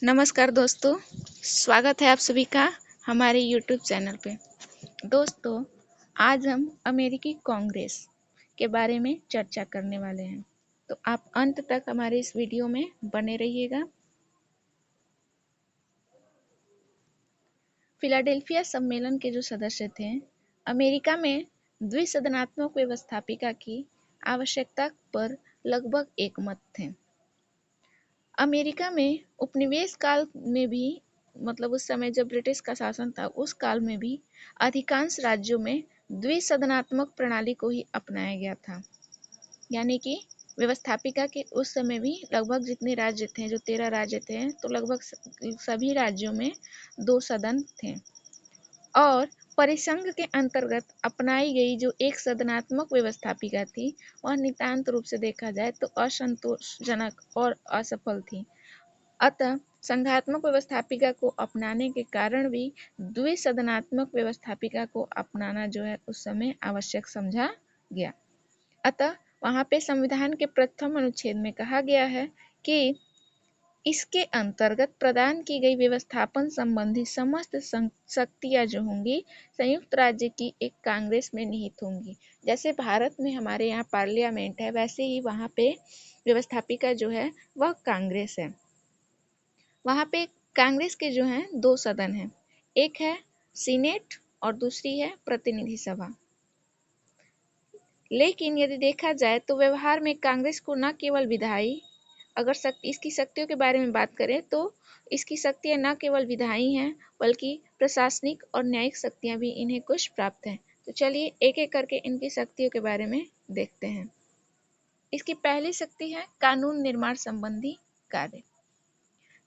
नमस्कार दोस्तों, स्वागत है आप सभी का हमारे YouTube चैनल पे। दोस्तों, आज हम अमेरिकी कांग्रेस के बारे में चर्चा करने वाले हैं, तो आप अंत तक हमारे इस वीडियो में बने रहिएगा। फिलाडेल्फिया सम्मेलन के जो सदस्य थे, अमेरिका में द्विसदनात्मक व्यवस्थापिका की आवश्यकता पर लगभग एकमत थे। अमेरिका में उपनिवेश काल में भी मतलब उस समय जब ब्रिटिश का शासन था उस काल में भी अधिकांश राज्यों में द्विसदनात्मक प्रणाली को ही अपनाया गया था। यानी कि व्यवस्थापिका के उस समय भी लगभग जितने राज्य थे, जो 13 राज्य थे, तो लगभग सभी राज्यों में 2 सदन थे। और परिसंघ के अंतर्गत अपनाई गई जो एक सदनात्मक व्यवस्थापिका थी, वह नितांत रूप से देखा जाए तो असंतोषजनक और असफल थी। अतः संघात्मक व्यवस्थापिका को अपनाने के कारण भी द्विसदनात्मक व्यवस्थापिका को अपनाना जो है उस समय आवश्यक समझा गया। अतः वहां पे संविधान के प्रथम अनुच्छेद में कहा गया है कि इसके अंतर्गत प्रदान की गई व्यवस्थापन संबंधी समस्त शक्तियां जो होंगी संयुक्त राज्य की एक कांग्रेस में निहित होंगी। जैसे भारत में हमारे यहाँ पार्लियामेंट है, वैसे ही वहां पे व्यवस्थापिका जो है वह कांग्रेस है। वहां पे कांग्रेस के जो हैं 2 सदन हैं, एक है सीनेट और दूसरी है प्रतिनिधि सभा। लेकिन यदि देखा जाए तो व्यवहार में कांग्रेस को न केवल विधायी, अगर इसकी शक्तियों के बारे में बात करें तो इसकी शक्तियां न केवल विधायी हैं बल्कि प्रशासनिक और न्यायिक शक्तियां भी इन्हें कुछ प्राप्त हैं। तो चलिए एक एक करके इनकी शक्तियों के बारे में देखते हैं। इसकी पहली शक्ति है कानून निर्माण संबंधी कार्य।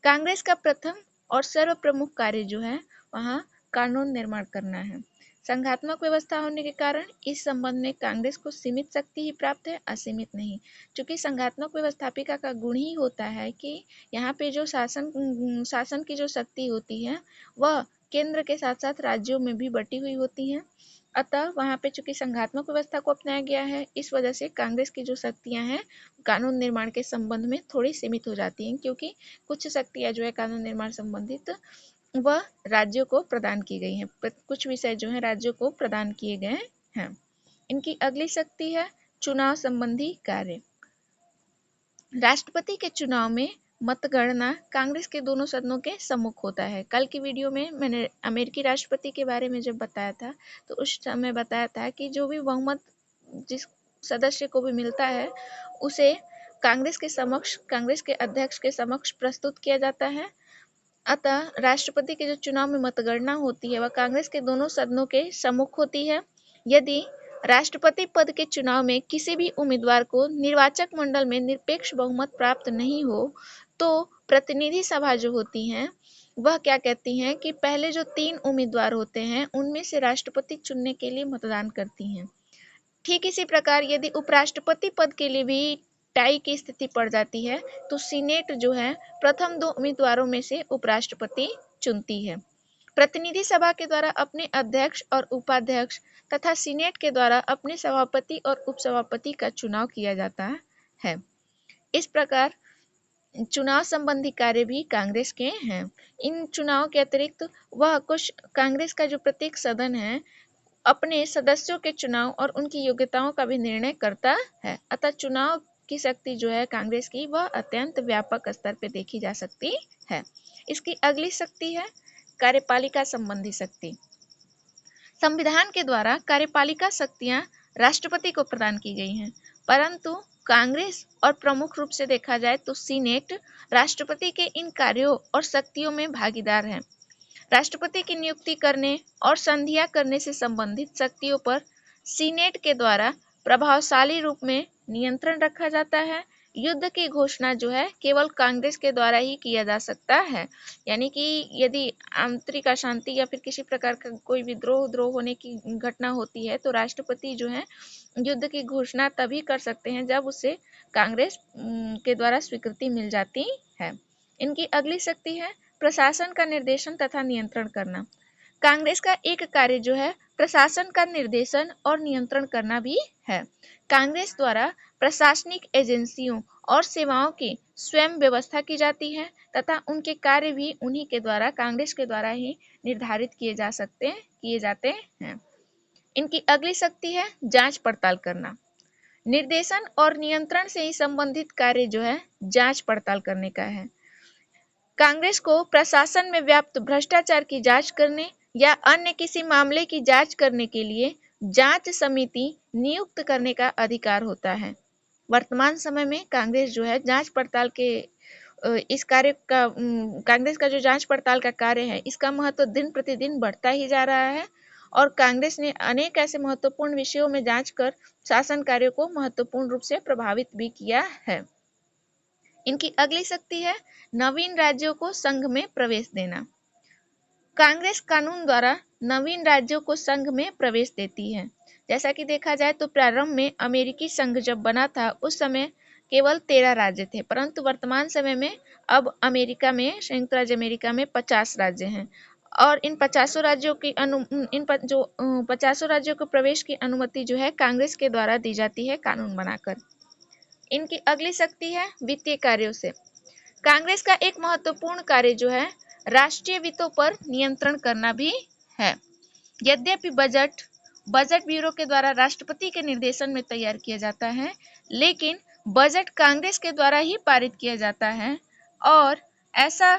कांग्रेस का प्रथम और सर्व प्रमुख कार्य जो है वहाँ कानून निर्माण करना है। संघात्मक व्यवस्था होने के कारण इस संबंध में कांग्रेस को सीमित शक्ति ही प्राप्त है, असीमित नहीं। क्योंकि संघात्मक व्यवस्थापिका का गुण ही होता है कि यहाँ पे जो शासन की जो शक्ति होती है वह केंद्र के साथ साथ राज्यों में भी बटी हुई होती है। अतः वहाँ पे चूंकि संघात्मक व्यवस्था को अपनाया गया है, इस वजह से कांग्रेस की जो शक्तियां हैं कानून निर्माण के संबंध में थोड़ी सीमित हो जाती हैं, क्योंकि कुछ शक्तियां जो है कानून निर्माण संबंधित वह राज्यों को प्रदान की गई हैं, कुछ विषय जो है राज्यों को प्रदान किए गए हैं। इनकी अगली शक्ति है चुनाव संबंधी कार्य। राष्ट्रपति के चुनाव में मतगणना कांग्रेस के दोनों सदनों के सम्मुख होता है। कल की वीडियो में मैंने अमेरिकी राष्ट्रपति के बारे में जब बताया था तो उस समय बताया था कि जो भी बहुमत जिस सदस्य को भी मिलता है उसे कांग्रेस के समक्ष, कांग्रेस के अध्यक्ष के समक्ष प्रस्तुत किया जाता है। अतः राष्ट्रपति के जो चुनाव में मतगणना होती है वह कांग्रेस के दोनों सदनों के सम्मुख होती है। यदि राष्ट्रपति पद के चुनाव में किसी भी उम्मीदवार को निर्वाचक मंडल में निरपेक्ष बहुमत प्राप्त नहीं हो तो प्रतिनिधि सभा जो होती है वह क्या कहती हैं कि पहले जो 3 उम्मीदवार होते हैं उनमें से राष्ट्रपति चुनने के लिए मतदान करती हैं। ठीक इसी प्रकार यदि उपराष्ट्रपति पद के लिए भी टाई की स्थिति पड़ जाती है तो सीनेट जो है प्रथम 2 उम्मीदवारों में से उपराष्ट्रपति चुनती है। प्रतिनिधि सभा के द्वारा अपने अध्यक्ष और उपाध्यक्ष तथा सीनेट के द्वारा अपने सभापति और उपसभापति का चुनाव किया जाता है। इस प्रकार चुनाव संबंधी कार्य भी कांग्रेस के हैं। इन चुनाव के अतिरिक्त वह कुछ कांग्रेस का जो प्रत्येक सदन है अपने सदस्यों के चुनाव और उनकी योग्यताओं का भी निर्णय करता है। अतः चुनाव की शक्ति जो है कांग्रेस की वह अत्यंत व्यापक स्तर पर देखी जा सकती है। इसकी अगली शक्ति है कार्यपालिका संबंधी शक्ति। संविधान के द्वारा कार्यपालिका शक्तियां राष्ट्रपति को प्रदान की गई हैं, परंतु कांग्रेस और प्रमुख रूप से देखा जाए तो सीनेट राष्ट्रपति के इन कार्यों और शक्तियों में भागीदार है। राष्ट्रपति की नियुक्ति करने और संधियां करने से संबंधित शक्तियों पर सीनेट के द्वारा प्रभावशाली रूप में नियंत्रण रखा जाता है। युद्ध की घोषणा जो है केवल कांग्रेस के द्वारा ही किया जा सकता है। यानी कि यदि आंतरिक अशांति या फिर किसी प्रकार का कोई विद्रोह होने की घटना होती है तो राष्ट्रपति जो है युद्ध की घोषणा तभी कर सकते हैं जब उसे कांग्रेस के द्वारा स्वीकृति मिल जाती है। इनकी अगली शक्ति है प्रशासन का निर्देशन तथा नियंत्रण करना। कांग्रेस का एक कार्य जो है प्रशासन का निर्देशन और नियंत्रण करना भी है। कांग्रेस द्वारा प्रशासनिक एजेंसियों और सेवाओं की स्वयं व्यवस्था की जाती है तथा उनके कार्य भी उन्हीं के द्वारा, कांग्रेस के द्वारा ही निर्धारित किए जाते हैं। इनकी अगली शक्ति है जांच पड़ताल करना। निर्देशन और नियंत्रण से ही संबंधित कार्य जो है जांच पड़ताल करने का है। कांग्रेस को प्रशासन में व्याप्त भ्रष्टाचार की जांच करने या अन्य किसी मामले की जांच करने के लिए जांच समिति नियुक्त करने का अधिकार होता है। वर्तमान समय में कांग्रेस जो है जांच पड़ताल के इस कार्य का कांग्रेस का जो जांच पड़ताल का कार्य है इसका महत्व दिन प्रतिदिन बढ़ता ही जा रहा है और कांग्रेस ने अनेक ऐसे महत्वपूर्ण विषयों में जांच कर शासन कार्यों को महत्वपूर्ण रूप से प्रभावित भी किया है। इनकी अगली शक्ति है नवीन राज्यों को संघ में प्रवेश देना। कांग्रेस कानून द्वारा नवीन राज्यों को संघ में प्रवेश देती है। जैसा कि देखा जाए तो प्रारंभ में अमेरिकी संघ जब बना था उस समय केवल 13 राज्य थे, परंतु वर्तमान समय में अब अमेरिका में, संयुक्त राज्य अमेरिका में 50 राज्य हैं और इन 50 राज्यों की 50 राज्यों को प्रवेश की अनुमति जो है कांग्रेस के द्वारा दी जाती है कानून बनाकर। इनकी अगली शक्ति है वित्तीय कार्यों से। कांग्रेस का एक महत्वपूर्ण कार्य जो है राष्ट्रीय वित्तों पर नियंत्रण करना भी है। यद्यपि बजट ब्यूरो के द्वारा राष्ट्रपति के निर्देशन में तैयार किया जाता है, लेकिन बजट कांग्रेस के द्वारा ही पारित किया जाता है और ऐसा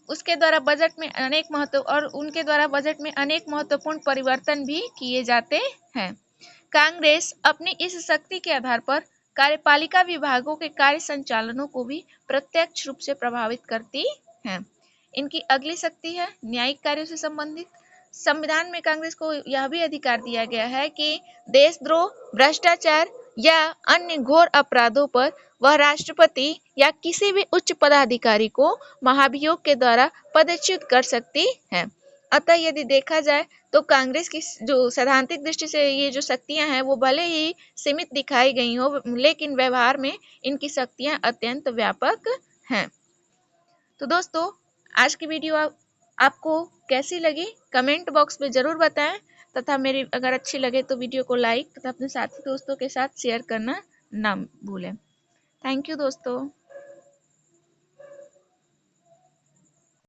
उसके द्वारा उनके द्वारा बजट में अनेक महत्वपूर्ण परिवर्तन भी किए जाते हैं। कांग्रेस अपनी इस शक्ति के आधार पर कार्यपालिका विभागों के कार्य संचालनों को भी प्रत्यक्ष रूप से प्रभावित करती है। इनकी अगली शक्ति है न्यायिक कार्यों से संबंधित। संविधान में कांग्रेस को यह भी अधिकार दिया गया है कि देशद्रोह, भ्रष्टाचार या अन्य घोर अपराधों पर वह राष्ट्रपति या किसी भी उच्च पदाधिकारी को महाभियोग के द्वारा पदच्युत कर सकती है। अतः यदि देखा जाए तो कांग्रेस की जो सैद्धांतिक दृष्टि से ये जो शक्तियां हैं वो भले ही सीमित दिखाई गई हो, लेकिन व्यवहार में इनकी शक्तियां अत्यंत व्यापक हैं। तो दोस्तों, आज की वीडियो आपको कैसी लगी कमेंट बॉक्स में जरूर बताएं तथा मेरी अगर अच्छी लगे तो वीडियो को लाइक तथा अपने साथी दोस्तों के साथ शेयर करना ना भूलें। थैंक यू दोस्तों।